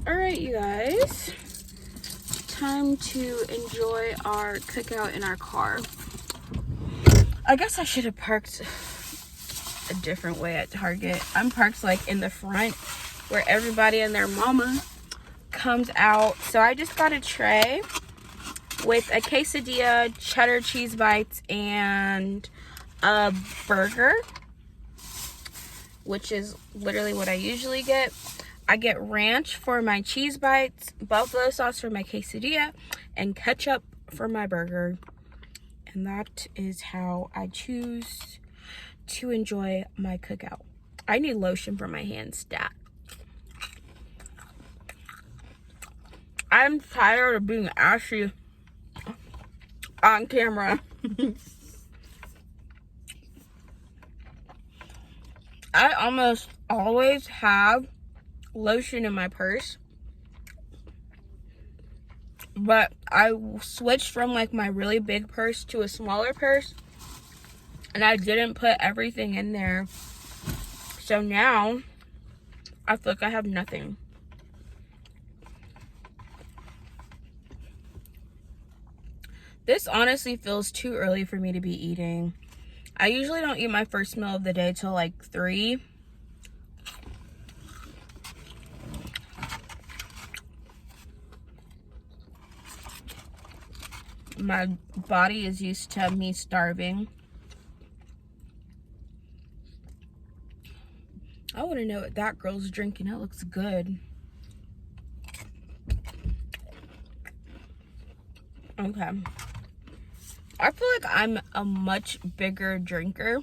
Alright, you guys. Time to enjoy our cookout in our car. I guess I should have parked a different way at Target. I'm parked like in the front where everybody and their mama comes out. So I just got a tray with a quesadilla, cheddar cheese bites, and a burger, which is literally what I usually get. I get ranch for my cheese bites, buffalo sauce for my quesadilla, and ketchup for my burger. And that is how I choose to enjoy my cookout. I need lotion for my hands, stat. I'm tired of being ashy on camera. I almost always have lotion in my purse, but I switched from like my really big purse to a smaller purse, and I didn't put everything in there. So now I feel like I have nothing. This honestly feels too early for me to be eating. I usually don't eat my first meal of the day till like 3. My body is used to me starving. I want to know what that girl's drinking. It looks good. Okay. I feel like I'm a much bigger drinker.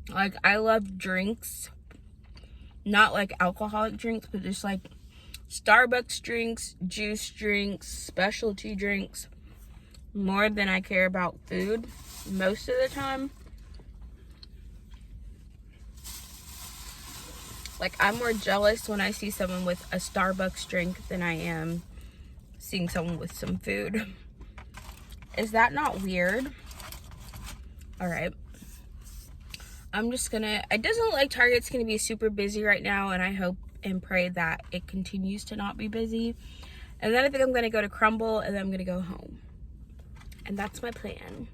Like, I love drinks. Not like alcoholic drinks, but just like Starbucks drinks, juice drinks, specialty drinks, more than I care about food most of the time. Like, I'm more jealous when I see someone with a Starbucks drink than I am seeing someone with some food. Is that not weird? All right. I'm just gonna, it doesn't look like Target's gonna be super busy right now, and I hope and pray that it continues to not be busy. And then I think I'm gonna go to Crumble, and then I'm gonna go home. And that's my plan.